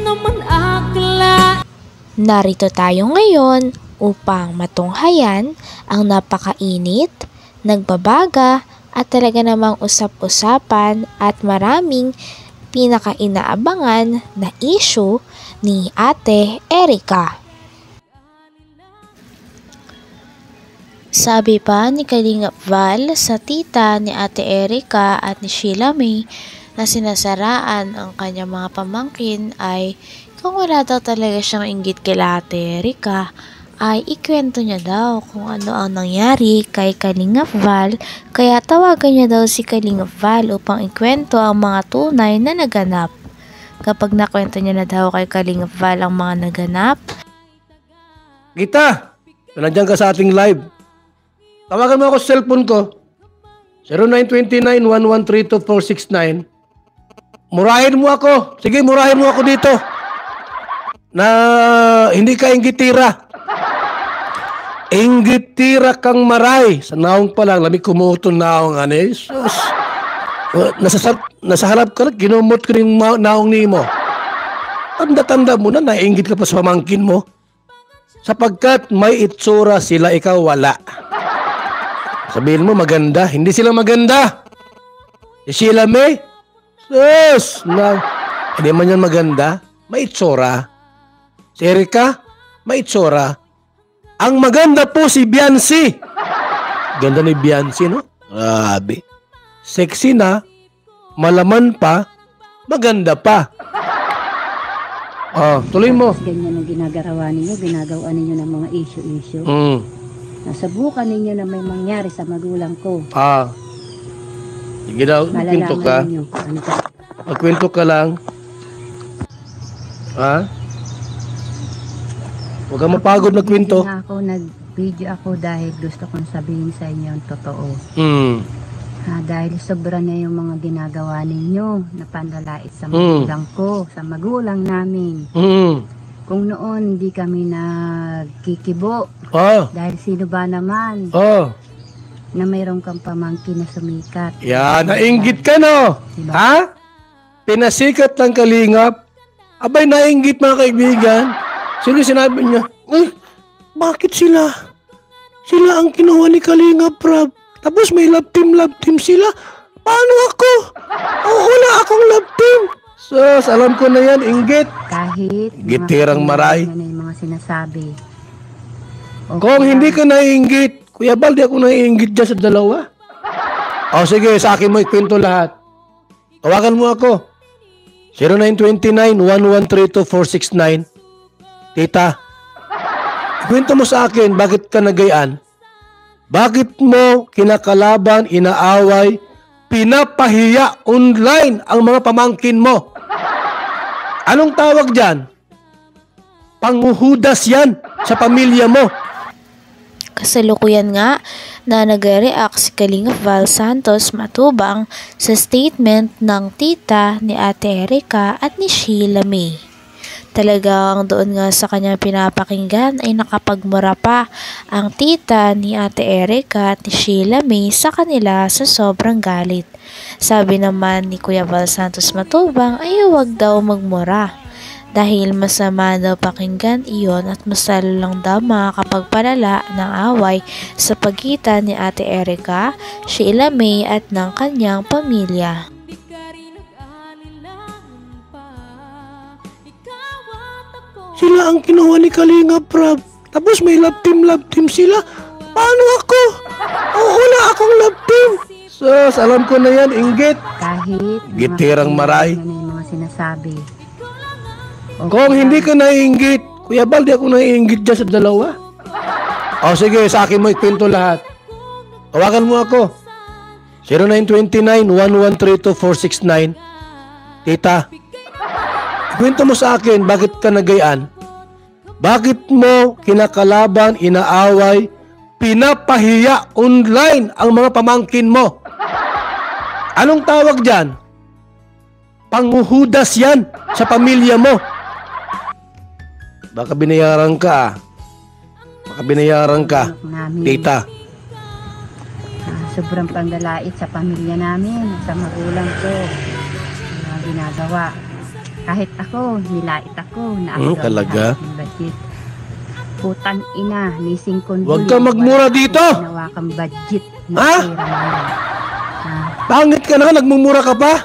naman akla. Narito tayo ngayon upang matunghayan ang napakainit, nagbabaga at talaga namang usap-usapan at maraming pinakainaabangan na issue ni Ate Erica. Sabi pa ni Kalingap Val sa tita ni Ate Erica at ni Sheila May na sinasaraan ang kanyang mga pamangkin ay kung wala daw talaga siyang inggit kay Ate Erica ay ikwento niya daw kung ano ang nangyari kay Kalingap Val, kaya tawagan niya daw si Kalingap Val upang ikwento ang mga tunay na naganap. Kapag nakwento niya na daw kay Kalingap Val ang mga naganap, Gita, nandiyan ka sa ating live. Tawagan mo ako sa cellphone ko. 0929-1132-469. Murahin mo ako. Sige, murahin mo ako dito. Na hindi ka inggitira. Inggitira kang maray. Sa naong pa lang, lamig kumuton naong anis. Nasa harap ka, ginumot ko yung naong ni mo. Tanda-tanda mo na, nainggit ka pa sa pamangkin mo. Sapagkat may itsura sila, ikaw wala. Sabihin mo maganda, hindi sila maganda. Si Sheila May, hindi man yan maganda, may itsura. Si Erica, may itsura. Ang maganda po si Biancy. Ganda ni Biancy, no? Grabe. Sexy na, malaman pa, maganda pa. Oh, tuloy mo. Ganyan ang ginagawa ninyo, ginagawa ninyo ng mga issue-issue. Nasubukan ninyo na may mangyari sa magulang ko. Sige daw, magkwento ka. Magkwento ka lang. Huwag kang mapagod magkwento. Nag-video ako dahil gusto kong sabihin sa inyo ang totoo. Dahil sobra na yung mga ginagawa ninyo na pandalait sa magulang ko, sa magulang namin. Kung noon hindi kami nagkikibo, dahil sino ba naman na mayroon kang pamangkin na sumikat. Yan, nainggit ka no? Diba? Ha? Pinasikat ng Kalingap? Abay, nainggit mga kaibigan. Sino sinabi niya? Bakit sila? Sila ang kinuha ni Kalingap, Rob. Tapos may love team sila. Paano ako? Wala akong love team. Sus, alam ko na yan, inggit. Kahit gitirang maray. Ano yung mga sinasabi. Okay. Kung hindi ka naiinggit, Kuya Bal, di ako naiinggit dyan sa dalawa. Sige, sa akin mo ikwento lahat. Tawagan mo ako. 0929-1132-469. Tita, ikwento mo sa akin, bakit ka nagayaan? Bakit mo kinakalaban, inaaway, pinapahiya online ang mga pamangkin mo? Anong tawag dyan? Panghuhudas yan sa pamilya mo. kasalukuyan nga na nag-react si Kalingap Val Santos Matubang sa statement ng tita ni Ate Erica at ni Sheila May. Talagang doon nga sa kanya pinapakinggan ay nakapagmura pa ang tita ni Ate Erica at ni Sheila May sa kanila sa sobrang galit. Sabi naman ni Kuya Val Santos Matubang ay huwag daw magmura. Dahil masama daw pakinggan iyon at mas lalo lang daw makakapagpalala ng away sa pagitan ni Ate Erica, Sheila May at ng kanyang pamilya. Sila ang kinuha ni Kalingap Rob. Tapos may love team sila. Paano ako? Wala akong love team. Sus, alam ko na yan, inggit. Kahit gitirang maray. Ano yung mga sinasabi. Okay. Kung hindi ka naiinggit, Kuya Bal, di ako naiinggit dyan sa dalawa. Sige, sa akin mo ikwento lahat. Tawagan mo ako. 0929-1132-469. Tita, ikwento mo sa akin, bakit ka nagayaan? Bakit mo kinakalaban, inaaway, pinapahiya online ang mga pamangkin mo? Anong tawag dyan? Panghuhudas yan sa pamilya mo. Baka binayaran ka. Baka binayaran ka, tita. Sobrang panggalait sa pamilya namin, sa magulang ko. Mga ginagawa. Kahit ako, nilait ako na ako daw talaga? may hawak ng budget. Putang ina, nising konduli. Huwag ka magmura dito! Ginawa kang budget na Ha? pera na yan. Ha? Pangit ka na, nagmumura ka pa?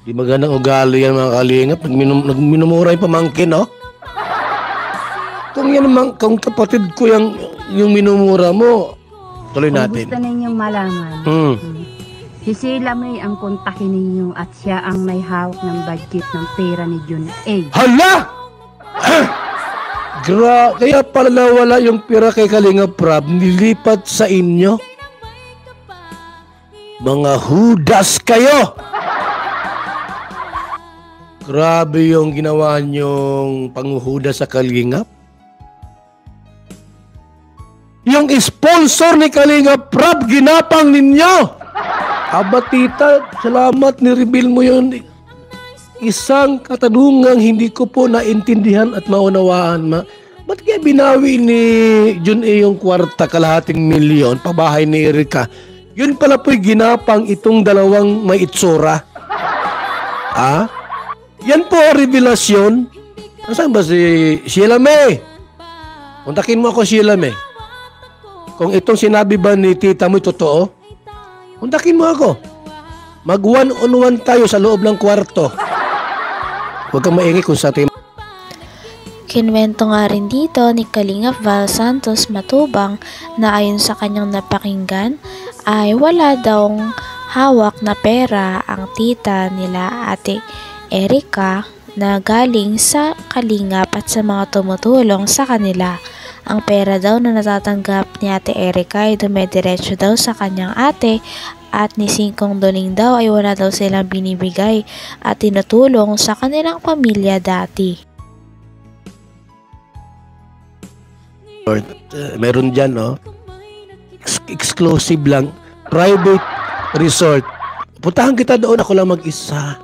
Di magandang ugali yan mga kalingap. Nagminumura yung pamangkin, oh. Kung yan naman, kung kapatid ko yung minumura mo, tuloy Kung natin. gusto ninyong malaman, si Sheila May ang kontakin ninyo at siya ang may hawak ng budget ng pera ni Jun A. Hala! Kaya pala wala yung pira kay Kalinga Prab, nilipat sa inyo. Mga hudas kayo! Grabe yung ginawa niyong panghuhuda sa Kalingap. Yung sponsor ni Kalinga Prab, ginapang ninyo! Aba tita, salamat, ni-reveal mo yun. Isang katanungang hindi ko po naintindihan at maunawaan. Ba't kaya binawi ni Jun A yung kwarta, kalahating milyon, pabahay ni Erika? Yun pala po'y ginapang itong dalawang may itsura. Ha? Yan po revelasyon. Nasaan ba si Sheila May? Kontakin mo ako, Sheila May. Kung itong sinabi ba ni tita mo'y totoo, kontakin mo ako. Mag one-on-one tayo sa loob ng kwarto. Huwag kang maingay kung sa ating... Kinwento nga rin dito ni Kalingap Val Santos Matubang na ayon sa kanyang napakinggan ay wala daw hawak na pera ang tita nila Ate Erika na galing sa Kalingap at sa mga tumutulong sa kanila. Ang pera daw na natatanggap ni Ate Erika ay dumediretso daw sa kanyang ate at ni Singkong Doling daw ay wala daw silang binibigay at tinutulong sa kanilang pamilya dati. Meron dyan, no? Exclusive lang. Private resort. Puntahan kita doon, ako lang mag-isa.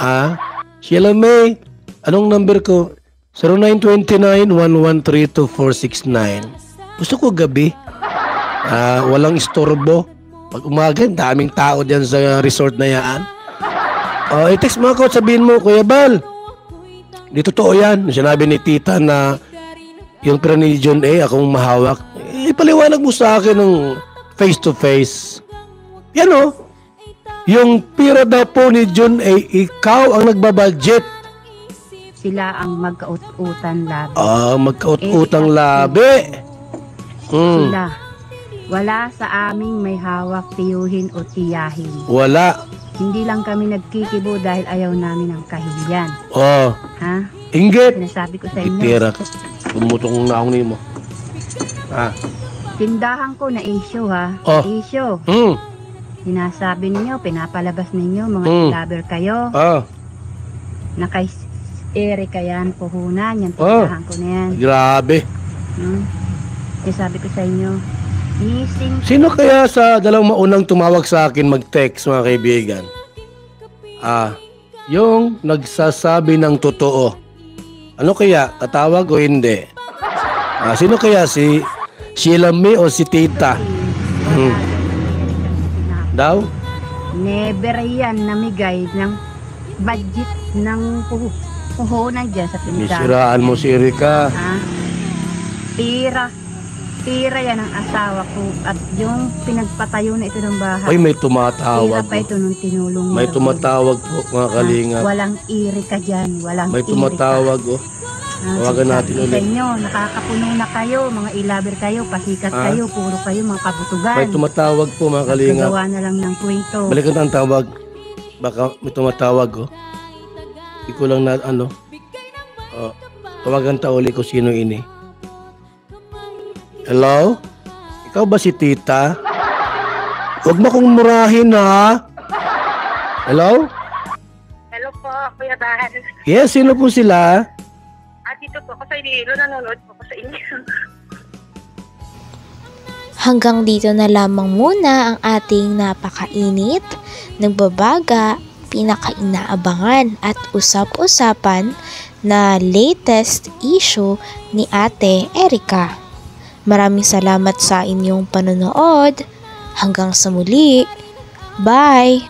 Ha? Sheila May, anong number ko? 0929-1132469. Gusto ko gabi. Walang istorbo. Pag umaga, daming tao dyan sa resort na yan. I-text mo ako, sabihin mo, Kuya Bal, di totoo yan. Sinabi ni tita na yung pera ni John A, akong mahawak. Ipaliwanag mo sa akin ng face to face. Yan o. Yung pera daw po ni John A, ikaw ang nagbabudget. Sila ang magkaut-utan labi. Magkaut-utang labi. Sila. Wala sa aming may hawak tiyuhin o tiyahin. Wala. Hindi lang kami nagkikibo dahil ayaw namin ng kahilyan. Ha? Inggit. Sinasabi ko sa inyo. Itira ka. Pumutong na akong nimo. Tindahan ko na issue ha. Issue. Sinasabi ninyo, pinapalabas ninyo, mga lover kayo. Na kay Erika yan, puhunan, yan, tindahan ko na yan. Grabe. Sinasabi ko sa inyo, missing. Sino kaya sa dalawang maunang tumawag sa akin mag-text, mga kaibigan? Yung nagsasabi ng totoo. Ano kaya? Tatawag o hindi? Sino kaya? Si Sheila May o si tita? Daw? Never yan namigay ng budget ng puhunan dyan sa tindahan. Nisiraan mo si Erika. Tira yan ang asawa ko at yung pinagpatayo na ito ng bahay. Ay, may tumatawag. Tira pa ito nung tinulong mo. May tumatawag po, mga kalingap. Walang Erika dyan. Walang May tumatawag, Tawagan natin ulit. Sa inyo, nakakapuno na kayo, mga ilaber kayo, pasikat kayo, puro kayo, mga kabutugan. May tumatawag po, mga kalingap. Gawa na lang ng kwento. Balikan ang tawag. Baka may tumatawag, Hindi ko lang na, tawagan ta uli ko sino ini. Hello? Ikaw ba si tita? Huwag mo kong murahin, ha? Hello? Hello po, Kuya Dahil. Yes, sino po sila? Dito po ako sa Iloilo, nanonood po ako sa inyo. Hanggang dito na lamang muna ang ating napakainit, nagbabaga, pinakainaabangan at usap-usapan na latest issue ni Ate Erika. Maraming salamat sa inyong panonood. Hanggang sa muli. Bye!